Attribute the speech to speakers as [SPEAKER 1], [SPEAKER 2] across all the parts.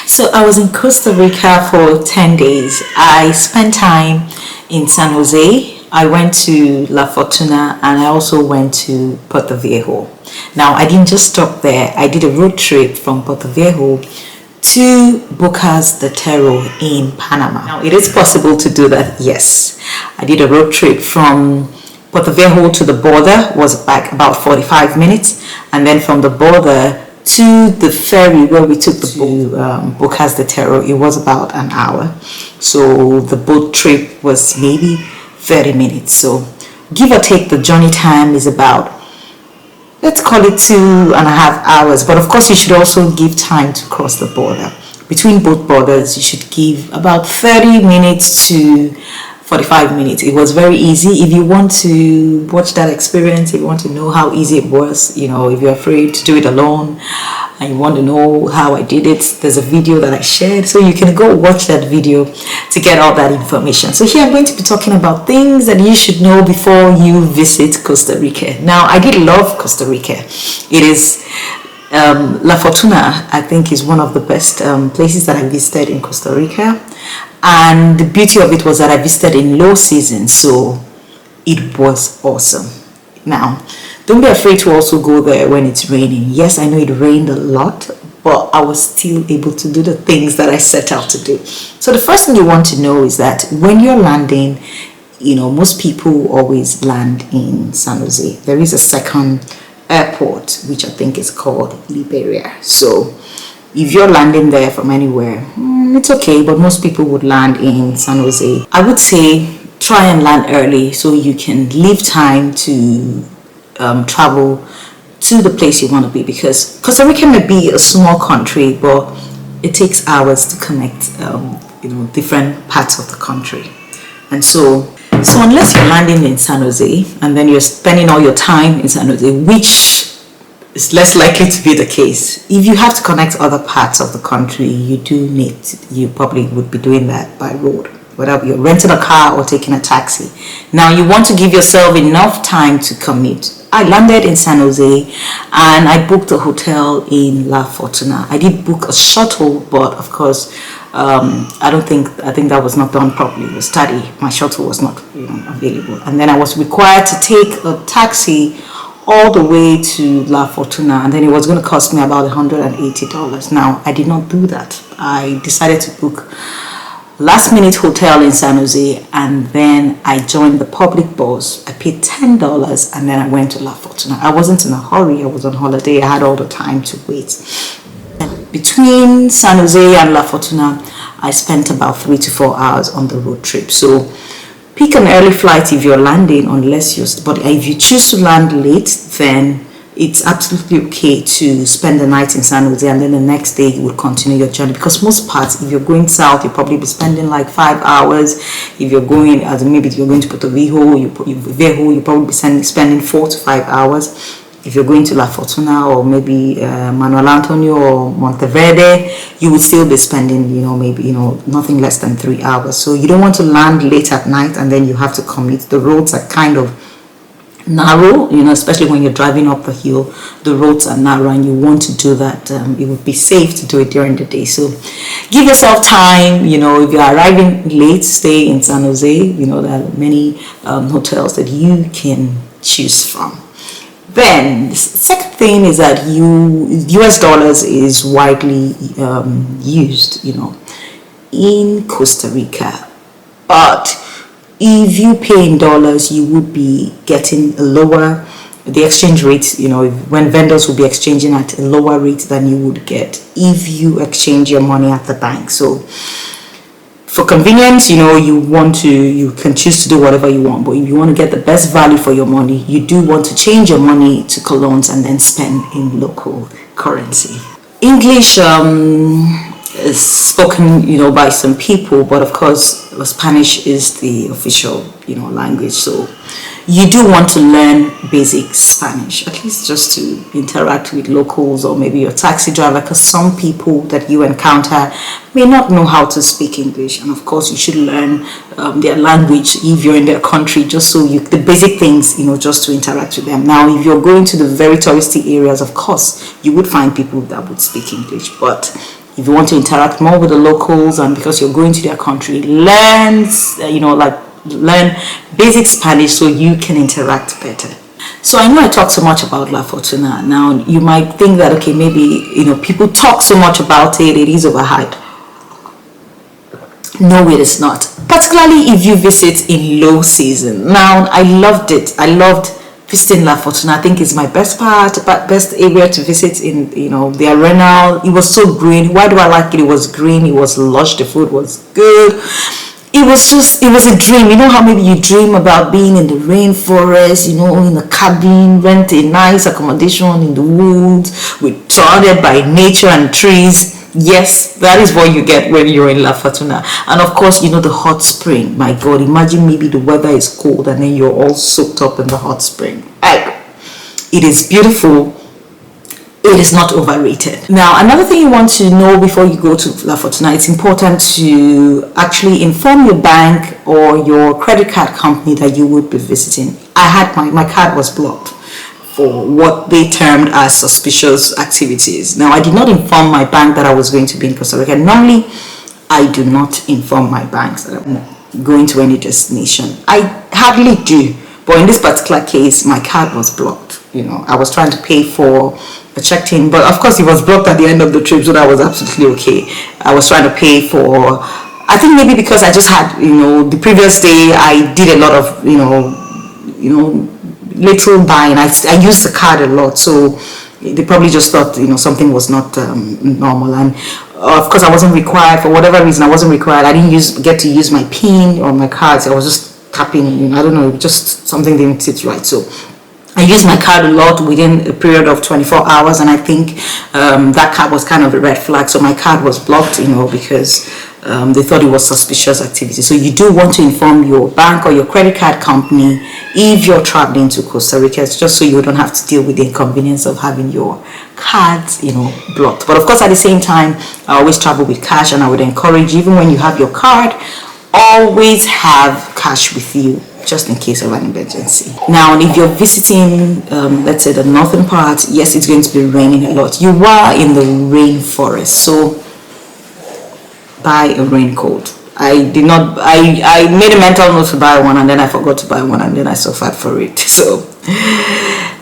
[SPEAKER 1] So I was in Costa Rica for 10 days. I spent time in San Jose. I went to La Fortuna and I also went to Puerto Viejo. Now I didn't just stop there. I did a road trip from Puerto Viejo to Bocas de Toro in Panama. Now it is possible to do that, yes. I did a road trip from Puerto Viejo to the border, was back about 45 minutes, and then from the border to the ferry where we took the boat to Bocas de Toro, it was about an hour. So the boat trip was maybe 30 minutes. So give or take, the journey time is about, let's call it 2.5 hours. But of course, you should also give time to cross the border. Between both borders, you should give about 30 minutes to 45 minutes. It was very easy. If you want to watch that experience, if you want to know how easy it was, if you're afraid to do it alone and you want to know how I did it, there's a video that I shared, so you can go watch that video to get all that information. So here I'm going to be talking about things that you should know before you visit Costa Rica. Now, I did love Costa Rica. It is La Fortuna, I think, is one of the best places that I visited in Costa Rica. And the beauty of it was that I visited in low season, so it was awesome. Now, don't be afraid to also go there when it's raining. Yes, I know it rained a lot, but I was still able to do the things that I set out to do. So the first thing you want to know is that when you're landing, most people always land in San Jose. There is a second airport, which I think is called Liberia. So if you're landing there from anywhere, it's okay, but most people would land in San Jose. I would say try and land early so you can leave time to travel to the place you want to be, because Costa Rica may be a small country, but it takes hours to connect different parts of the country. And so unless you're landing in San Jose and then you're spending all your time in San Jose, which is less likely to be the case, if you have to connect other parts of the country, you probably would be doing that by road, whether you're renting a car or taking a taxi. Now, you want to give yourself enough time to commute. I landed in San Jose and I booked a hotel in La Fortuna. I did book a shuttle, but of course, I think that was not done properly. It was tardy. My shuttle was not available. And then I was required to take a taxi all the way to La Fortuna, and then it was going to cost me about $180. Now, I did not do that. I decided to book last minute hotel in San Jose, and then I joined the public bus. I paid $10 and then I went to La Fortuna. I wasn't in a hurry. I was on holiday. I had all the time to wait. And between San Jose and La Fortuna, I spent about 3 to 4 hours on the road trip. So pick an early flight if you're landing, but if you choose to land late, then it's absolutely okay to spend the night in San Jose and then the next day you will continue your journey, because most parts, if you're going south, you'll probably be spending like 5 hours. If you're going, maybe you're going to Puerto Viejo, you'll probably be spending 4 to 5 hours. If you're going to La Fortuna or maybe Manuel Antonio or Monteverde, you would still be spending, maybe, nothing less than 3 hours. So you don't want to land late at night and then you have to commute. The roads are kind of narrow, especially when you're driving up the hill. The roads are narrow and you want to do that. It would be safe to do it during the day. So give yourself time. If you're arriving late, stay in San Jose. There are many hotels that you can choose from. Then the second thing is that US dollars is widely used, in Costa Rica. But if you pay in dollars, you would be getting the exchange rate, when vendors will be exchanging at a lower rate than you would get if you exchange your money at the bank. So for convenience, you can choose to do whatever you want, but if you want to get the best value for your money, you do want to change your money to colones and then spend in local currency. English is spoken, by some people, but of course, Spanish is the official, language. So you do want to learn basic Spanish, at least just to interact with locals or maybe your taxi driver, because some people that you encounter may not know how to speak English, and of course you should learn their language if you're in their country, just so you, the basic things, just to interact with them. Now, if you're going to the very touristy areas, of course you would find people that would speak English, but if you want to interact more with the locals, and because you're going to their country, learn basic Spanish so you can interact better. So I know I talk so much about La Fortuna. Now you might think that, okay, maybe people talk so much about it, it is overhyped. No, it is not, particularly if you visit in low season. Now, I loved it. I loved visiting La Fortuna. I think it's my best area to visit in, the Arenal. It was so green. Why do I like it? It was green, it was lush, the food was good. It was a dream. You know how maybe you dream about being in the rainforest, in a cabin, rent a nice accommodation in the woods, surrounded by nature and trees. Yes, that is what you get when you're in La Fortuna. And of course, the hot spring. My God, imagine maybe the weather is cold and then you're all soaked up in the hot spring. It is beautiful. It is not overrated. Now, another thing you want to know before you go to La Fortuna, it's important to actually inform your bank or your credit card company that you would be visiting. I had my card was blocked for what they termed as suspicious activities. Now, I did not inform my bank that I was going to be in Costa Rica. Normally, I do not inform my banks that I'm going to any destination. I hardly do. But in this particular case, my card was blocked. I was trying to pay for a checked-in, but of course it was blocked at the end of the trip, so that was absolutely okay. I was trying to pay for, I think maybe because I just had, the previous day I did a lot of, little buying. I used the card a lot, so they probably just thought something was not normal. And of course I wasn't required, for whatever reason I wasn't required. I didn't get to use my PIN on my card, so I was just tapping, I don't know, just something didn't sit right. So I used my card a lot within a period of 24 hours, and I think that card was kind of a red flag. So my card was blocked, because they thought it was suspicious activity. So you do want to inform your bank or your credit card company if you're traveling to Costa Rica, just so you don't have to deal with the inconvenience of having your cards, blocked. But of course, at the same time, I always travel with cash, and I would encourage, even when you have your card, always have cash with you, just in case of an emergency. Now, if you're visiting, let's say the northern part, yes, it's going to be raining a lot. You are in the rainforest, so buy a raincoat. I made a mental note to buy one, and then I forgot to buy one, and then I suffered for it. So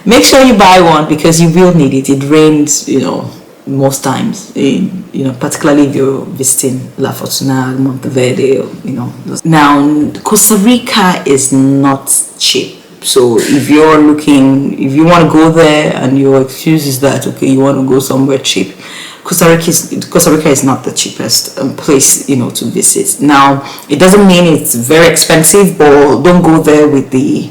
[SPEAKER 1] make sure you buy one, because you will need it. It rains, most times, particularly if you're visiting La Fortuna, Monteverde, Now, Costa Rica is not cheap. So if you want to go there and your excuse is that, okay, you want to go somewhere cheap, Costa Rica is not the cheapest place, to visit. Now, it doesn't mean it's very expensive, but don't go there with the,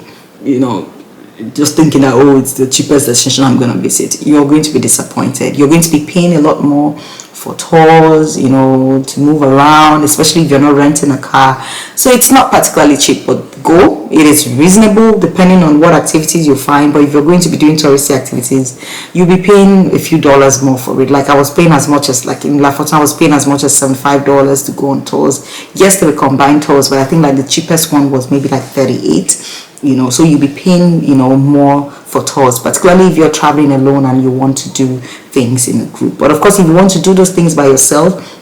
[SPEAKER 1] just thinking that, oh, it's the cheapest destination I'm going to visit. You're going to be disappointed. You're going to be paying a lot more for tours, to move around, especially if you're not renting a car. So it's not particularly cheap, but go. It is reasonable depending on what activities you find. But if you're going to be doing touristy activities, you'll be paying a few dollars more for it. Like I was paying as much as, like in La Fortuna, I was paying as much as $75 to go on tours. Yes, they were combined tours, but I think like the cheapest one was maybe like 38. So you'll be paying, more for tours, particularly if you're traveling alone and you want to do things in a group. But of course, if you want to do those things by yourself,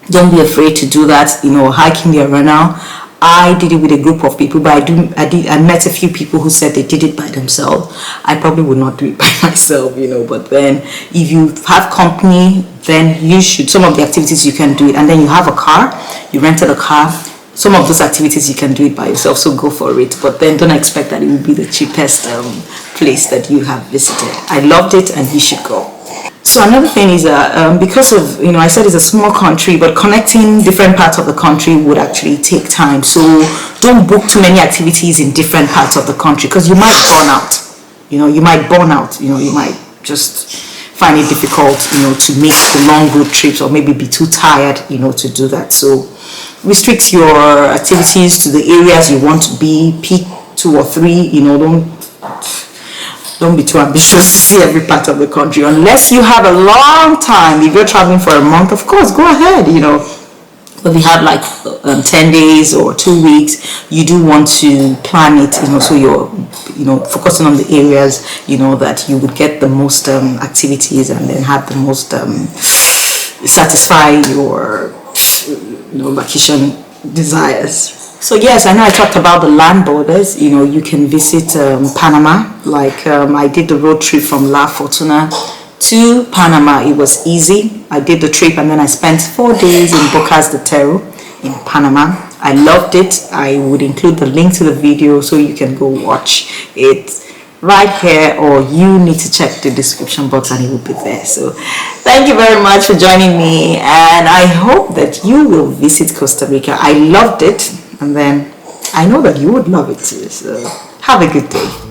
[SPEAKER 1] don't be afraid to do that. Hiking the Arenal, I did it with a group of people, but I met a few people who said they did it by themselves. I probably would not do it by myself, but then if you have company, then you should, some of the activities you can do it. And then you have a car, you rented a car, some of those activities you can do it by yourself, so go for it. But then don't expect that it will be the cheapest place that you have visited. I loved it, and you should go. So another thing is that because of, I said it's a small country, but connecting different parts of the country would actually take time. So don't book too many activities in different parts of the country, because you might burn out. You might burn out. You might just find it difficult, to make the long road trips, or maybe be too tired, to do that. So restrict your activities to the areas you want to be. Pick 2 or 3, don't be too ambitious to see every part of the country unless you have a long time. If you're traveling for a month, of course, go ahead. But if you have like 10 days or 2 weeks, you do want to plan it, so you're focusing on the areas that you would get the most activities, and then have the most satisfy your vacation desires. So yes, I know I talked about the land borders. You can visit Panama. Like I did the road trip from La Fortuna to Panama. It was easy. I did the trip and then I spent 4 days in Bocas de Toro in Panama. I loved it. I would include the link to the video so you can go watch it right here, or you need to check the description box and it will be there. So thank you very much for joining me, and I hope that you will visit Costa Rica. I loved it, and then I know that you would love it too. So have a good day.